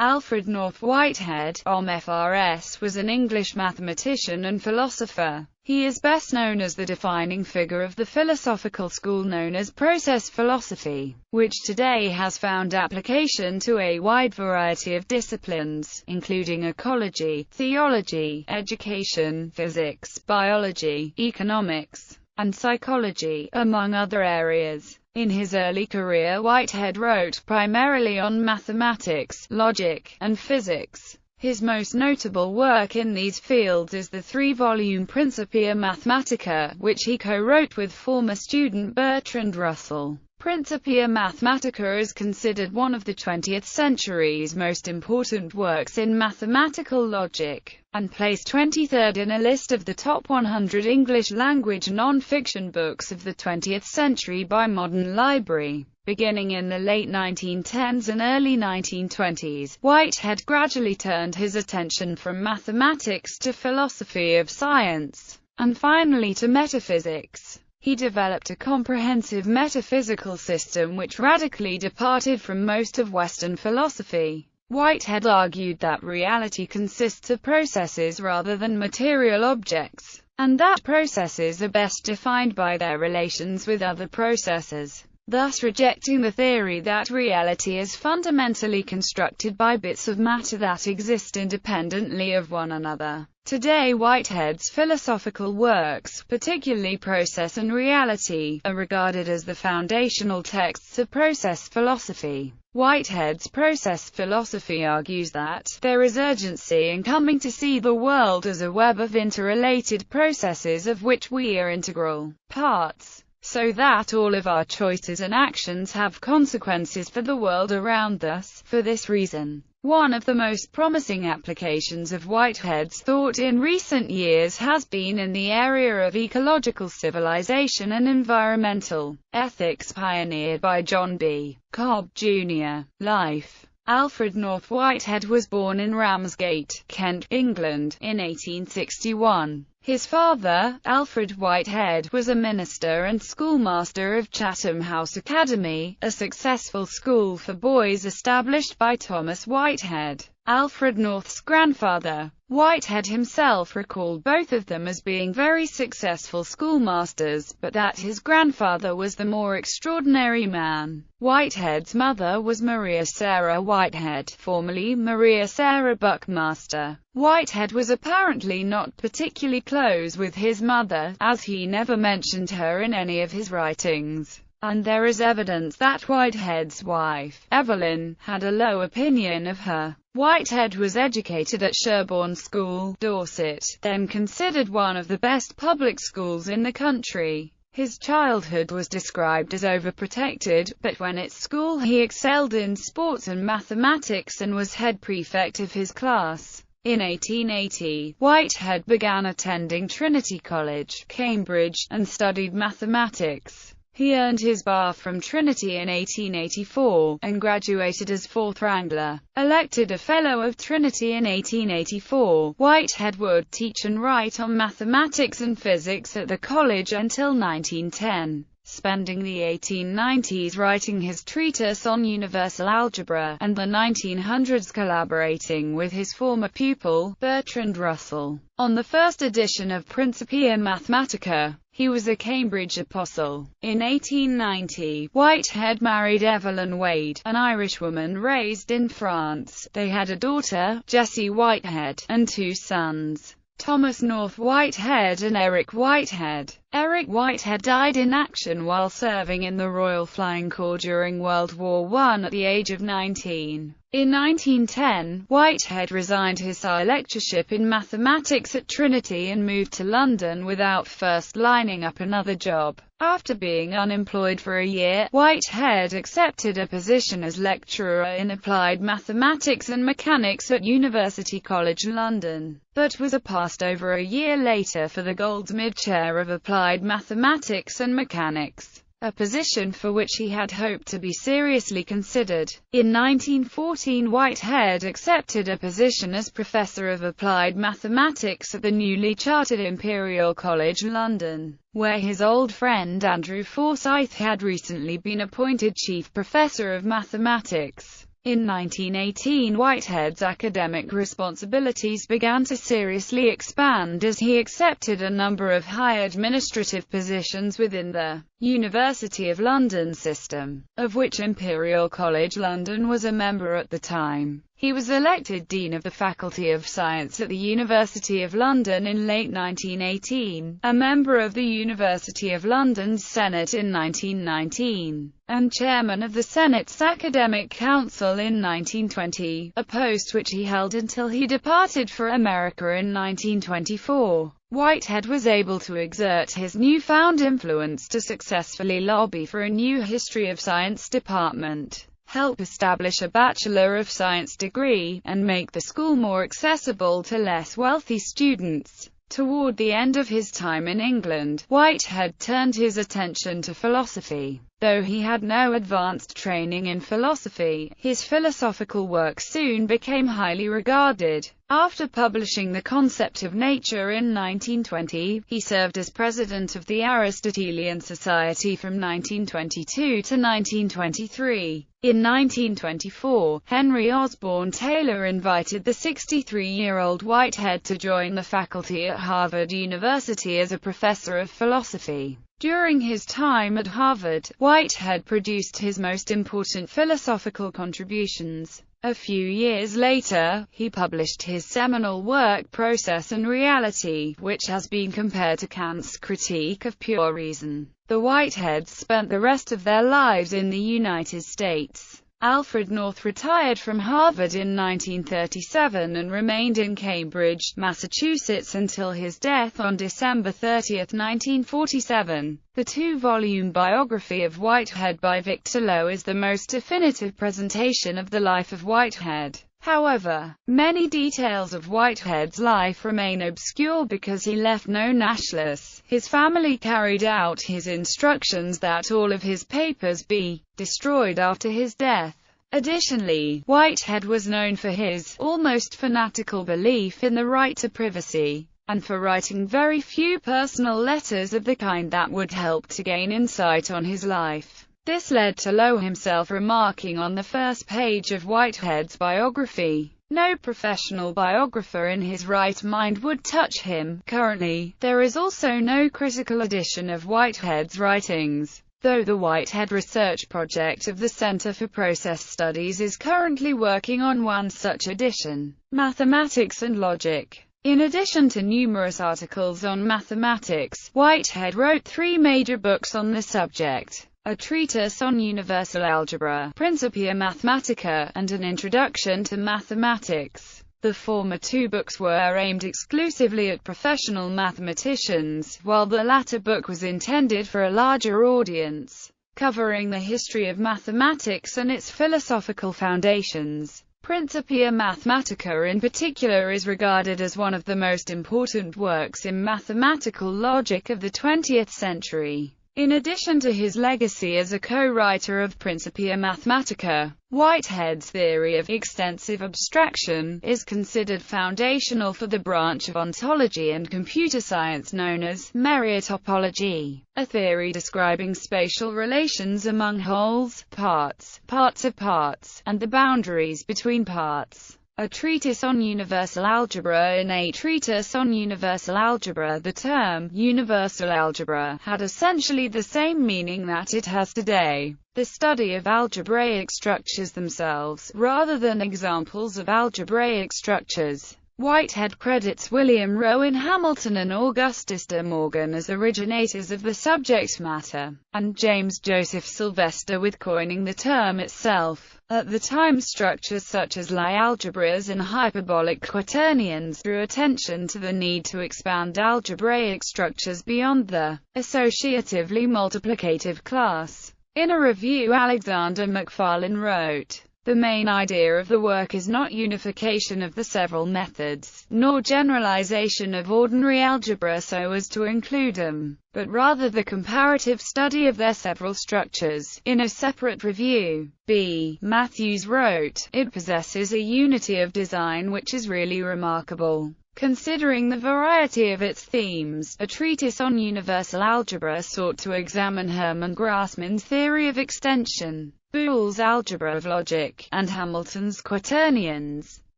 Alfred North Whitehead, OM.FRS, was an English mathematician and philosopher. He is best known as the defining figure of the philosophical school known as process philosophy, which today has found application to a wide variety of disciplines, including ecology, theology, education, physics, biology, economics, and psychology, among other areas. In his early career, Whitehead wrote primarily on mathematics, logic, and physics. His most notable work in these fields is the three-volume Principia Mathematica, which he co-wrote with former student Bertrand Russell. Principia Mathematica is considered one of the 20th century's most important works in mathematical logic, and placed 23rd in a list of the top 100 English-language non-fiction books of the 20th century by Modern Library. Beginning in the late 1910s and early 1920s, Whitehead gradually turned his attention from mathematics to philosophy of science, and finally to metaphysics. He developed a comprehensive metaphysical system which radically departed from most of Western philosophy. Whitehead argued that reality consists of processes rather than material objects, and that processes are best defined by their relations with other processes, thus rejecting the theory that reality is fundamentally constructed by bits of matter that exist independently of one another. Today, Whitehead's philosophical works, particularly Process and Reality, are regarded as the foundational texts of process philosophy. Whitehead's process philosophy argues that there is urgency in coming to see the world as a web of interrelated processes of which we are integral parts, so that all of our choices and actions have consequences for the world around us. For this reason, one of the most promising applications of Whitehead's thought in recent years has been in the area of ecological civilization and environmental ethics pioneered by John B. Cobb, Jr. Life. Alfred North Whitehead was born in Ramsgate, Kent, England, in 1861. His father, Alfred Whitehead, was a minister and schoolmaster of Chatham House Academy, a successful school for boys established by Thomas Whitehead, Alfred North's grandfather. Whitehead himself recalled both of them as being very successful schoolmasters, but that his grandfather was the more extraordinary man. Whitehead's mother was Maria Sarah Whitehead, formerly Maria Sarah Buckmaster. Whitehead was apparently not particularly close with his mother, as he never mentioned her in any of his writings, and there is evidence that Whitehead's wife, Evelyn, had a low opinion of her. Whitehead was educated at Sherborne School, Dorset, then considered one of the best public schools in the country. His childhood was described as overprotected, but when at school he excelled in sports and mathematics and was head prefect of his class. In 1880, Whitehead began attending Trinity College, Cambridge, and studied mathematics. He earned his bar from Trinity in 1884, and graduated as fourth wrangler. Elected a Fellow of Trinity in 1884, Whitehead would teach and write on mathematics and physics at the college until 1910. Spending the 1890s writing his treatise on universal algebra, and the 1900s collaborating with his former pupil, Bertrand Russell, on the first edition of Principia Mathematica. He was a Cambridge apostle. In 1890, Whitehead married Evelyn Wade, an Irishwoman raised in France. They had a daughter, Jessie Whitehead, and two sons, Thomas North Whitehead and Eric Whitehead. Eric Whitehead died in action while serving in the Royal Flying Corps during World War I at the age of 19. In 1910, Whitehead resigned his lectureship in mathematics at Trinity and moved to London without first lining up another job. After being unemployed for a year, Whitehead accepted a position as lecturer in applied mathematics and mechanics at University College London, but was passed over a year later for the Goldsmid Chair of Applied Mathematics and Mechanics, a position for which he had hoped to be seriously considered. In 1914, Whitehead accepted a position as Professor of Applied Mathematics at the newly chartered Imperial College London, where his old friend Andrew Forsyth had recently been appointed Chief Professor of Mathematics. In 1918, Whitehead's academic responsibilities began to seriously expand as he accepted a number of high administrative positions within the University of London system, of which Imperial College London was a member at the time. He was elected Dean of the Faculty of Science at the University of London in late 1918, a member of the University of London's Senate in 1919, and chairman of the Senate's Academic Council in 1920, a post which he held until he departed for America in 1924. Whitehead was able to exert his newfound influence to successfully lobby for a new History of Science department, help establish a Bachelor of Science degree, and make the school more accessible to less wealthy students. Toward the end of his time in England, Whitehead turned his attention to philosophy. Though he had no advanced training in philosophy, his philosophical work soon became highly regarded. After publishing The Concept of Nature in 1920, he served as president of the Aristotelian Society from 1922 to 1923. In 1924, Henry Osborne Taylor invited the 63-year-old Whitehead to join the faculty at Harvard University as a professor of philosophy. During his time at Harvard, Whitehead produced his most important philosophical contributions. A few years later, he published his seminal work Process and Reality, which has been compared to Kant's Critique of Pure Reason. The Whiteheads spent the rest of their lives in the United States. Alfred North retired from Harvard in 1937 and remained in Cambridge, Massachusetts until his death on December 30, 1947. The two-volume biography of Whitehead by Victor Lowe is the most definitive presentation of the life of Whitehead. However, many details of Whitehead's life remain obscure because he left no nachlass. His family carried out his instructions that all of his papers be destroyed after his death. Additionally, Whitehead was known for his almost fanatical belief in the right to privacy, and for writing very few personal letters of the kind that would help to gain insight on his life. This led to Lowe himself remarking on the first page of Whitehead's biography, "No professional biographer in his right mind would touch him." Currently, there is also no critical edition of Whitehead's writings, though the Whitehead Research Project of the Center for Process Studies is currently working on one such edition. Mathematics and Logic. In addition to numerous articles on mathematics, Whitehead wrote three major books on the subject: a treatise on universal algebra, Principia Mathematica, and an introduction to mathematics. The former two books were aimed exclusively at professional mathematicians, while the latter book was intended for a larger audience, covering the history of mathematics and its philosophical foundations. Principia Mathematica in particular is regarded as one of the most important works in mathematical logic of the 20th century. In addition to his legacy as a co-writer of Principia Mathematica, Whitehead's theory of extensive abstraction is considered foundational for the branch of ontology and computer science known as meritopology, a theory describing spatial relations among wholes, parts of parts, and the boundaries between parts. A treatise on universal algebra. In a treatise on universal algebra, the term universal algebra had essentially the same meaning that it has today: the study of algebraic structures themselves, rather than examples of algebraic structures. Whitehead credits William Rowan Hamilton and Augustus de Morgan as originators of the subject matter, and James Joseph Sylvester with coining the term itself. At the time, structures such as Lie algebras and hyperbolic quaternions drew attention to the need to expand algebraic structures beyond the associatively multiplicative class. In a review, Alexander Macfarlane wrote, "The main idea of the work is not unification of the several methods, nor generalization of ordinary algebra so as to include them, but rather the comparative study of their several structures." In a separate review, B. Matthews wrote, "It possesses a unity of design which is really remarkable, considering the variety of its themes." A treatise on universal algebra sought to examine Hermann Grassmann's theory of extension. Boole's Algebra of Logic, and Hamilton's Quaternions.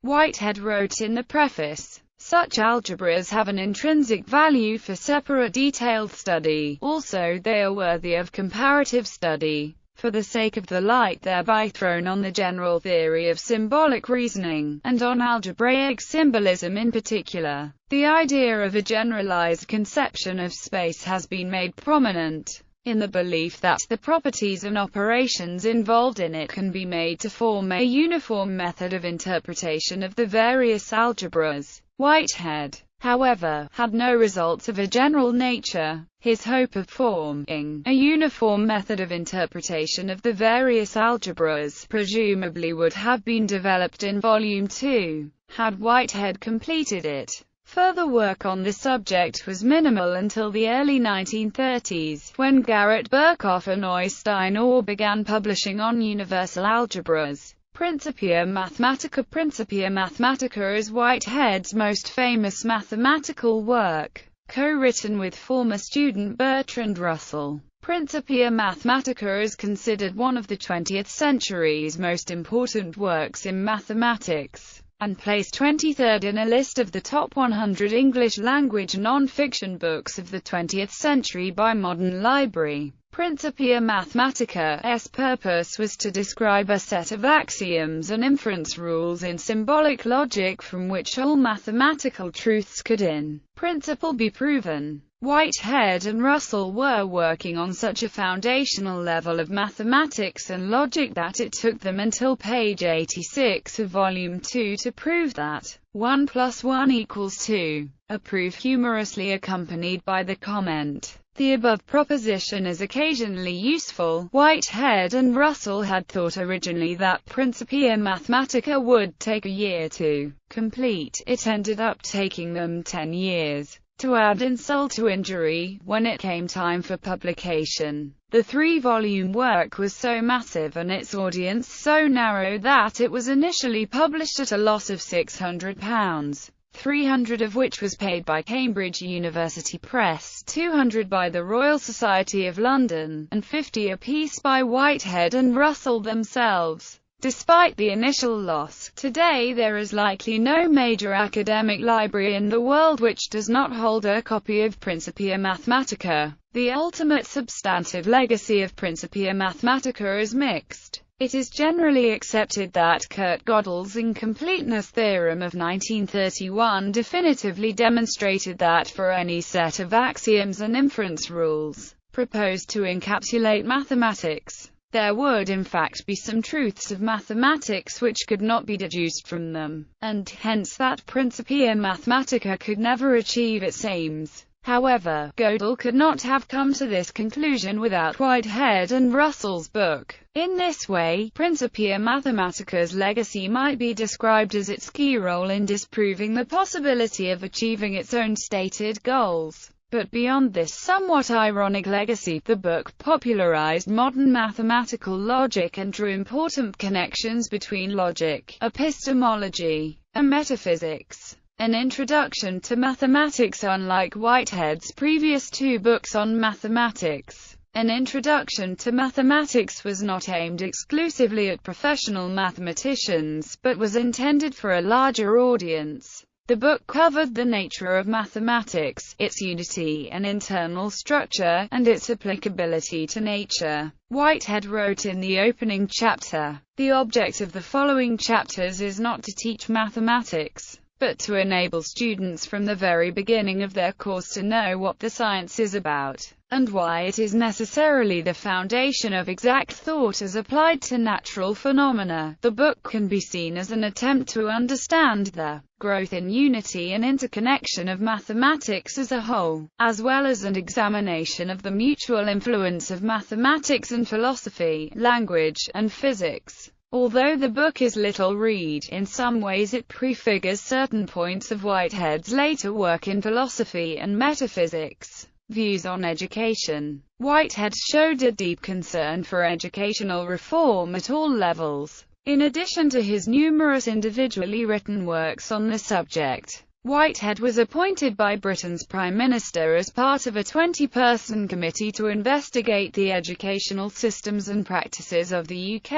Whitehead wrote in the preface, "Such algebras have an intrinsic value for separate detailed study, also they are worthy of comparative study, for the sake of the light thereby thrown on the general theory of symbolic reasoning, and on algebraic symbolism in particular. The idea of a generalized conception of space has been made prominent, in the belief that the properties and operations involved in it can be made to form a uniform method of interpretation of the various algebras." Whitehead, however, had no results of a general nature. His hope of forming a uniform method of interpretation of the various algebras presumably would have been developed in Volume 2, had Whitehead completed it. Further work on this subject was minimal until the early 1930s, when Garrett Birkhoff and Øystein Orr began publishing on universal algebras. Principia Mathematica. Principia Mathematica is Whitehead's most famous mathematical work, co-written with former student Bertrand Russell. Principia Mathematica is considered one of the 20th century's most important works in mathematics, and placed 23rd in a list of the top 100 English-language non-fiction books of the 20th century by Modern Library. Principia Mathematica's purpose was to describe a set of axioms and inference rules in symbolic logic from which all mathematical truths could in principle be proven. Whitehead and Russell were working on such a foundational level of mathematics and logic that it took them until page 86 of Volume 2 to prove that 1 + 1 = 2, a proof humorously accompanied by the comment, "The above proposition is occasionally useful." Whitehead and Russell had thought originally that Principia Mathematica would take a year to complete. It ended up taking them 10 years. To add insult to injury, when it came time for publication, the 3-volume work was so massive and its audience so narrow that it was initially published at a loss of £600. 300 of which was paid by Cambridge University Press, 200 by the Royal Society of London, and 50 apiece by Whitehead and Russell themselves. Despite the initial loss, today there is likely no major academic library in the world which does not hold a copy of Principia Mathematica. The ultimate substantive legacy of Principia Mathematica is mixed. It is generally accepted that Kurt Gödel's incompleteness theorem of 1931 definitively demonstrated that for any set of axioms and inference rules proposed to encapsulate mathematics, there would in fact be some truths of mathematics which could not be deduced from them, and hence that Principia Mathematica could never achieve its aims. However, Gödel could not have come to this conclusion without Whitehead and Russell's book. In this way, Principia Mathematica's legacy might be described as its key role in disproving the possibility of achieving its own stated goals. But beyond this somewhat ironic legacy, the book popularized modern mathematical logic and drew important connections between logic, epistemology, and metaphysics. An Introduction to Mathematics. Unlike Whitehead's previous 2 books on mathematics, An Introduction to Mathematics was not aimed exclusively at professional mathematicians, but was intended for a larger audience. The book covered the nature of mathematics, its unity and internal structure, and its applicability to nature. Whitehead wrote in the opening chapter, "The object of the following chapters is not to teach mathematics, but to enable students from the very beginning of their course to know what the science is about, and why it is necessarily the foundation of exact thought as applied to natural phenomena." The book can be seen as an attempt to understand the growth in unity and interconnection of mathematics as a whole, as well as an examination of the mutual influence of mathematics and philosophy, language, and physics. Although the book is little read, in some ways it prefigures certain points of Whitehead's later work in philosophy and metaphysics. Views on education. Whitehead showed a deep concern for educational reform at all levels. In addition to his numerous individually written works on the subject, Whitehead was appointed by Britain's Prime Minister as part of a 20-person committee to investigate the educational systems and practices of the UK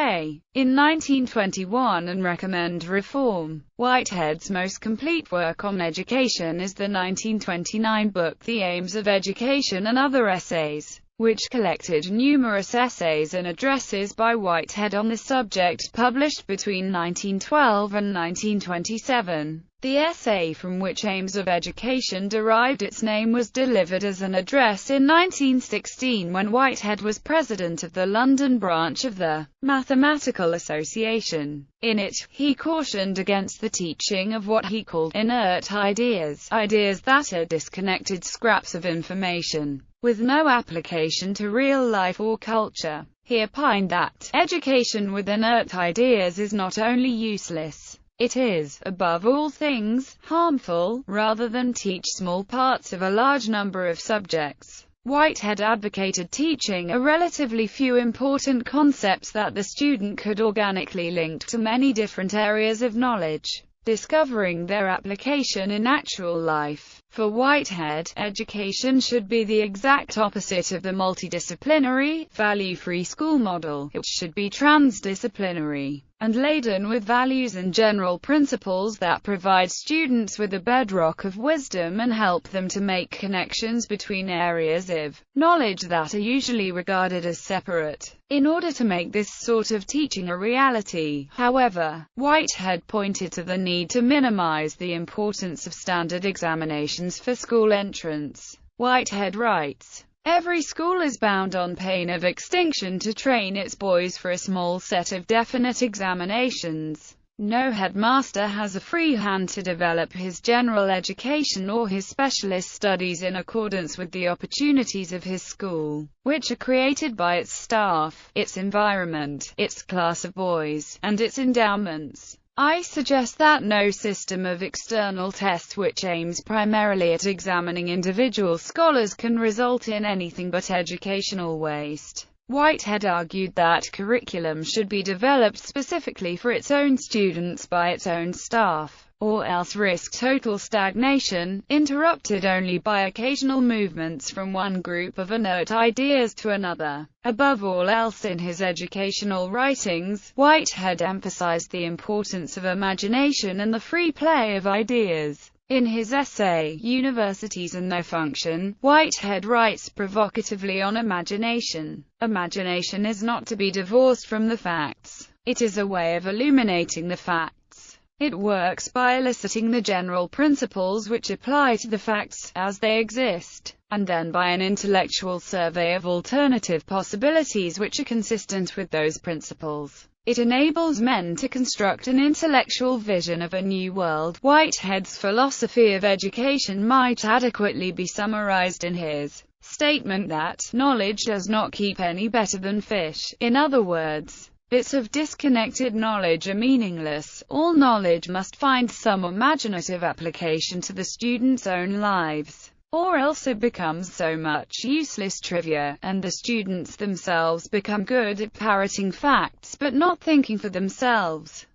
in 1921 and recommend reform. Whitehead's most complete work on education is the 1929 book The Aims of Education and Other Essays, which collected numerous essays and addresses by Whitehead on the subject published between 1912 and 1927. The essay from which Aims of Education derived its name was delivered as an address in 1916 when Whitehead was president of the London branch of the Mathematical Association. In it, he cautioned against the teaching of what he called inert ideas, ideas that are disconnected scraps of information, with no application to real life or culture. He opined that education with inert ideas is not only useless, it is, above all things, harmful, rather than teach small parts of a large number of subjects. Whitehead advocated teaching a relatively few important concepts that the student could organically link to many different areas of knowledge, discovering their application in actual life. For Whitehead, education should be the exact opposite of the multidisciplinary, value-free school model. It should be transdisciplinary and laden with values and general principles that provide students with a bedrock of wisdom and help them to make connections between areas of knowledge that are usually regarded as separate. In order to make this sort of teaching a reality, however, Whitehead pointed to the need to minimize the importance of standard examinations for school entrance. Whitehead writes, "Every school is bound on pain of extinction to train its boys for a small set of definite examinations. No headmaster has a free hand to develop his general education or his specialist studies in accordance with the opportunities of his school, which are created by its staff, its environment, its class of boys, and its endowments. I suggest that no system of external tests which aims primarily at examining individual scholars can result in anything but educational waste." Whitehead argued that curriculum should be developed specifically for its own students by its own staff, or else risk total stagnation, interrupted only by occasional movements from one group of inert ideas to another. Above all else in his educational writings, Whitehead emphasized the importance of imagination and the free play of ideas. In his essay, Universities and Their Function, Whitehead writes provocatively on imagination. Imagination is not to be divorced from the facts. It is a way of illuminating the facts. It works by eliciting the general principles which apply to the facts as they exist, and then by an intellectual survey of alternative possibilities which are consistent with those principles. It enables men to construct an intellectual vision of a new world. Whitehead's philosophy of education might adequately be summarized in his statement that knowledge does not keep any better than fish. In other words, bits of disconnected knowledge are meaningless. All knowledge must find some imaginative application to the students' own lives, or else it becomes so much useless trivia, and the students themselves become good at parroting facts but not thinking for themselves.